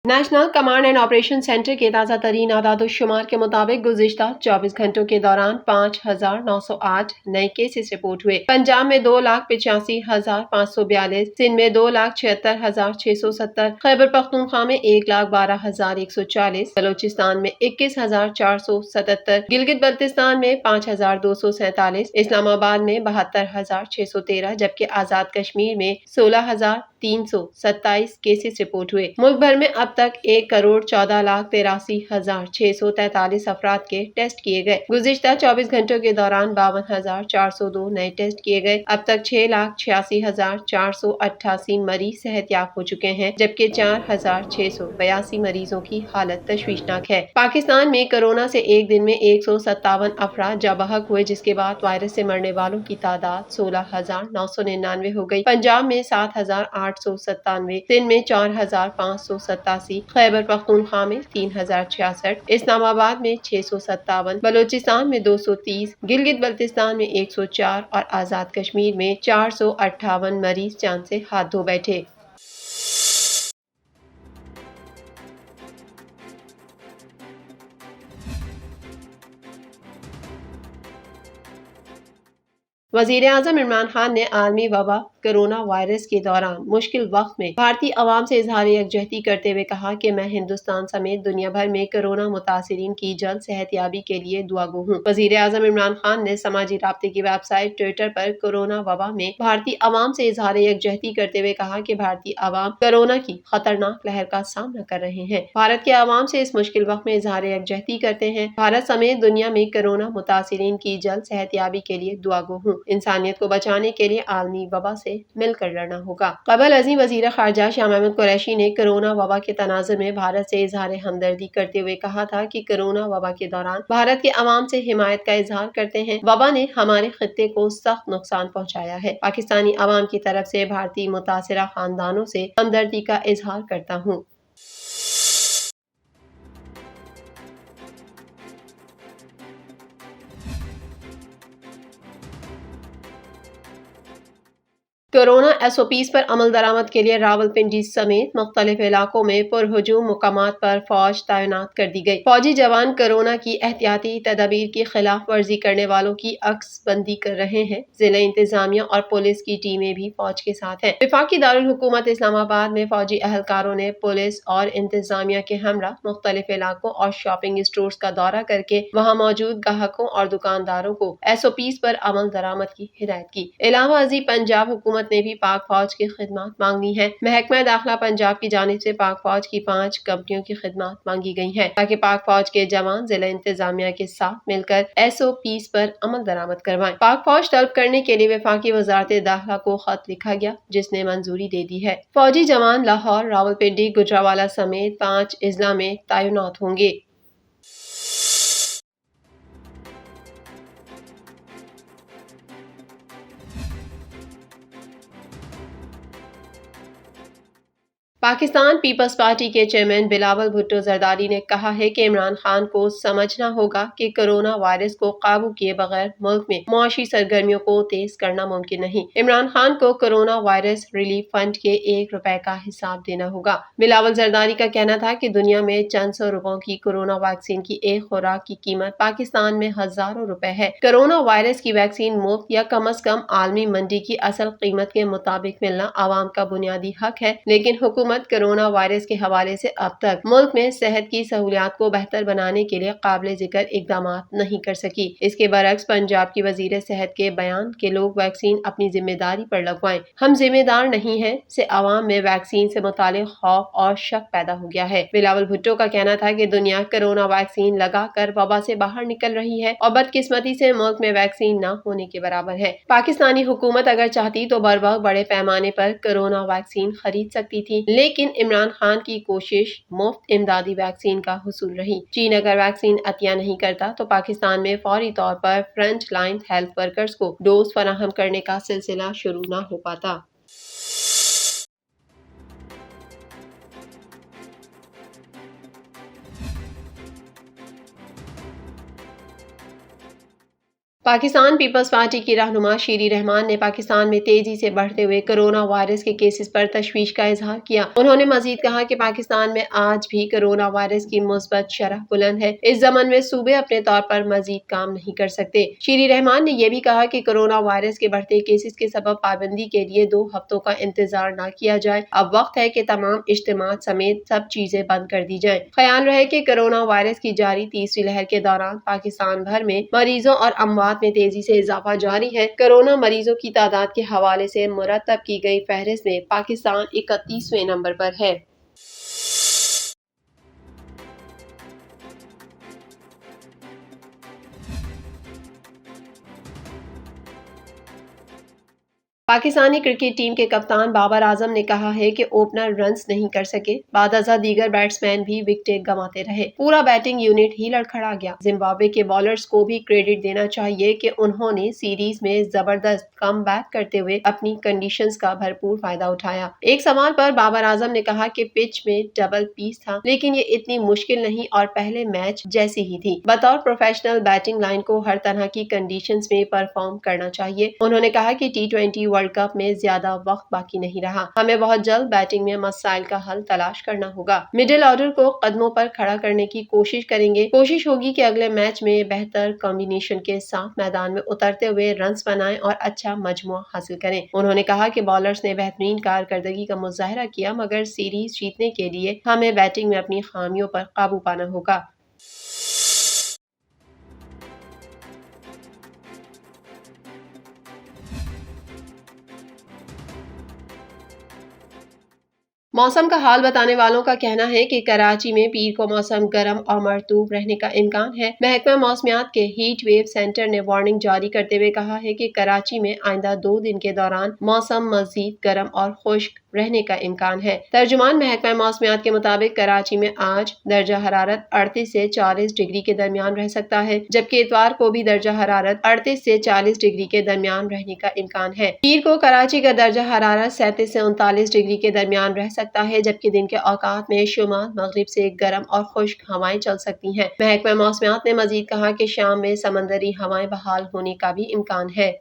National command and operation centre के ताज़ा तरीन आदाद-ओ-शुमार के मुताबिक गुज़िश्ता 24 घंटों के दौरान 5,908 नए केसेस रिपोर्ट हुए। पंजाब में 2,85,542, सिंध में 2,76,670, खैबर पख्तूनख्वा में 1,12,140, बलोचिस्तान में 21,477, गिलगित बल्तिस्तान में 5,247, इस्लामाबाद में 72,613 जबकि आज़ाद कश्मीर में 16,327 केसेस रिपोर्ट हुए। मुल्क भर में अब तक 1,83,643 अफराद के टेस्ट किए गए। गुज़िश्ता 24 घंटों के दौरान 52,402 नए टेस्ट किए गए। अब तक 6,86,488 मरीज सेहतयाब हो चुके हैं जबकि 4,682 मरीजों की हालत तशवीशनाक है। पाकिस्तान में कोरोना से एक दिन में 157 अफराद जाबहक हुए जिसके बाद वायरस से मरने वालों की तादाद 16,999 हो गई। पंजाब में 7,897, सिंध में 4,587, खैबर पख्तूनख्वा में 3,066, इस्लामाबाद में 657, बलोचिस्तान में 230, गिलगित बल्तिस्तान में 104 और आज़ाद कश्मीर में 458 मरीज जान से हाथ धो बैठे। वज़ीर आज़म इमरान खान ने आलमी वबा कोरोना वायरस के दौरान मुश्किल वक्त में भारतीय अवाम से इजहार यकजहती करते हुए कहा कि मैं हिंदुस्तान समेत दुनिया भर में कोरोना मुतासिरीन की जल्द सेहतयाबी के लिए दुआगो हूँ। वज़ीर आज़म इमरान खान ने समाजी राब्ते की वेबसाइट ट्विटर पर कोरोना वबा में भारतीय अवाम से इजहार यकजहती करते हुए कहा कि भारतीय अवाम कोरोना की खतरनाक लहर का सामना कर रहे हैं। भारत के अवाम से इस मुश्किल वक्त में इजहार यकजहती करते हैं। भारत समेत दुनिया में कोरोना मुतासिरीन की जल्द सेहतयाबी के लिए दुआगो हूँ। इंसानियत को बचाने के लिए आलमी वबा से मिलकर लड़ना होगा। कबल अज़ीम वज़ीर ख़ारजा शाह महमूद कुरैशी ने कोरोना वबा के तनाज़ुर में भारत से इजहार हमदर्दी करते हुए कहा था कि कोरोना वबा के दौरान भारत के अवाम से हिमायत का इजहार करते हैं। वबा ने हमारे खित्ते को सख्त नुकसान पहुँचाया है। पाकिस्तानी अवाम की तरफ से भारतीय मुतासिरा खानदानों से हमदर्दी का इजहार करता हूँ। कोरोना SOPs पर अमल दरामद के लिए रावलपिंडी समेत मुख्तलिफ इलाकों में पुरहुजूम मुकामात पर फौज तैनात कर दी गई। फौजी जवान कोरोना की एहतियाती तदाबीर की खिलाफ वर्जी करने वालों की अक्स बंदी कर रहे हैं। जिला इंतजामिया और पुलिस की टीमें भी फौज के साथ हैं। वफाकी दारुल हुकूमत इस्लामाबाद में फौजी अहलकारों ने पुलिस और इंतजामिया के हमरा मुख्तलिफ इलाकों और शॉपिंग स्टोर्स का दौरा करके वहाँ मौजूद ग्राहकों और दुकानदारों को SOPs पर अमल दरामद की हिदायत की। इलावा अजीब पंजाब हुकूमत ने भी पाक फौज की खिदमत मांगी है। महकमा दाखिला पंजाब की जानिब से पाक फौज की 5 कंपनियों की खिदमत मांगी गई है ताकि पाक फौज के जवान जिला इंतजामिया के साथ मिलकर SOPs पर अमल दरामद करवाएं। पाक फौज तलब करने के लिए वफाकी वजारत दाखिला को खत लिखा गया जिसने मंजूरी दे दी है। फौजी जवान लाहौर, रावलपिंडी, गुजरावाला समेत 5 अजला में तैनात होंगे। पाकिस्तान पीपल्स पार्टी के चेयरमैन बिलावल भुट्टो जरदारी ने कहा है कि इमरान खान को समझना होगा कि कोरोना वायरस को काबू किए बगैर मुल्क में मुआशी सरगर्मियों को तेज करना मुमकिन नहीं। इमरान खान को कोरोना वायरस रिलीफ फंड के 1 रुपए का हिसाब देना होगा। बिलावल जरदारी का कहना था कि दुनिया में चंद सौ रुपयों की कोरोना वैक्सीन की एक खुराक की कीमत पाकिस्तान में हजारों रुपए है। कोरोना वायरस की वैक्सीन मुफ्त या कम अज कम आलमी मंडी की असल कीमत के मुताबिक मिलना आवाम का बुनियादी हक है, लेकिन हुकूमत कोरोना वायरस के हवाले से अब तक मुल्क में सेहत की सहूलियात को बेहतर बनाने के लिए काबिल जिक्र इकदाम नहीं कर सकी। इसके बरक्स पंजाब की वजीर सेहत के बयान के लोग वैक्सीन अपनी जिम्मेदारी पर लगवाएं, हम जिम्मेदार नहीं हैं से आवाम में वैक्सीन से मुतालिक खौफ और शक पैदा हो गया है। बिलावल भुट्टो का कहना था कि दुनिया कोरोना वैक्सीन लगा कर वबा से बाहर निकल रही है और बदकिस्मती से मुल्क में वैक्सीन न होने के बराबर है। पाकिस्तानी हुकूमत अगर चाहती तो बर वक्त बड़े पैमाने पर कोरोना वैक्सीन खरीद सकती थी, लेकिन इमरान खान की कोशिश मुफ्त इमदादी वैक्सीन का हुसूल रही। चीन अगर वैक्सीन अतिया नहीं करता तो पाकिस्तान में फौरी तौर पर फ्रंट लाइन हेल्थ वर्कर्स को डोज फराहम करने का सिलसिला शुरू न हो पाता। پاکستان پیپلز پارٹی کی رہنما شیری رحمان نے پاکستان میں تیزی سے بڑھتے ہوئے کرونا وائرس کے کیسز پر تشویش کا اظہار کیا۔ انہوں نے مزید کہا کہ پاکستان میں آج بھی کرونا وائرس کی مثبت شرح بلند ہے۔ اس ضمن میں صوبے اپنے طور پر مزید کام نہیں کر سکتے۔ شیری رحمان نے یہ بھی کہا کہ کرونا وائرس کے بڑھتے کیسز کے سبب پابندی کے لیے 2 ہفتوں کا انتظار نہ کیا جائے۔ اب وقت ہے کہ تمام اجتماعات سمیت سب چیزیں بند کر دی جائیں۔ خیال رہے کہ کرونا وائرس کی جاری تیسری لہر کے دوران پاکستان بھر میں مریضوں اور اموات میں تیزی سے اضافہ جاری ہے۔ کرونا مریضوں کی تعداد کے حوالے سے مرتب کی گئی فہرست میں پاکستان 31ویں نمبر پر ہے۔ پاکستانی کرکٹ ٹیم کے کپتان بابر اعظم نے کہا ہے کہ اوپنر رنز نہیں کر سکے، بعد ازاں دیگر بیٹسمین بھی وکٹیں گنواتے رہے، پورا بیٹنگ یونٹ ہی لڑکھڑا گیا۔ زمبابوے کے بالرز کو بھی کریڈٹ دینا چاہیے کہ انہوں نے سیریز میں زبردست کم بیک کرتے ہوئے اپنی کنڈیشنز کا بھرپور فائدہ اٹھایا۔ ایک سوال پر بابر اعظم نے کہا کہ پچ میں ڈبل پیس تھا، لیکن یہ اتنی مشکل نہیں اور پہلے میچ جیسی ہی تھی۔ بطور پروفیشنل بیٹنگ لائن کو ہر طرح کی کنڈیشنز میں پرفارم کرنا چاہیے۔ انہوں نے کہا کہ T20 ورلڈ کپ میں زیادہ وقت باقی نہیں رہا، ہمیں بہت جلد بیٹنگ میں مسائل کا حل تلاش کرنا ہوگا۔ مڈل آرڈر کو قدموں پر کھڑا کرنے کی کوشش کریں گے۔ کوشش ہوگی کہ اگلے میچ میں بہتر کمبینیشن کے ساتھ میدان میں اترتے ہوئے رنز بنائیں اور اچھا مجموعہ حاصل کریں۔ انہوں نے کہا کہ بالرز نے بہترین کارکردگی کا مظاہرہ کیا، مگر سیریز جیتنے کے لیے ہمیں بیٹنگ میں اپنی خامیوں پر قابو پانا ہوگا۔ موسم کا حال بتانے والوں کا کہنا ہے کہ کراچی میں پیر کو موسم گرم اور مرطوب رہنے کا امکان ہے۔ محکمہ موسمیات کے ہیٹ ویو سینٹر نے وارننگ جاری کرتے ہوئے کہا ہے کہ کراچی میں آئندہ 2 دن کے دوران موسم مزید گرم اور خشک رہنے کا امکان ہے۔ ترجمان محکمہ موسمیات کے مطابق کراچی میں آج درجہ حرارت 38 سے 40 ڈگری کے درمیان رہ سکتا ہے، جبکہ اتوار کو بھی درجہ حرارت 38 سے 40 ڈگری کے درمیان رہنے کا امکان ہے۔ پیر کو کراچی کا درجہ حرارت 37 سے 39 ڈگری کے درمیان رہ سکتا ہے، جبکہ دن کے اوقات میں شمال مغرب سے گرم اور خشک ہوائیں چل سکتی ہیں۔ محکمہ موسمیات نے مزید کہا کہ شام میں سمندری ہوائیں بحال ہونے کا بھی امکان ہے۔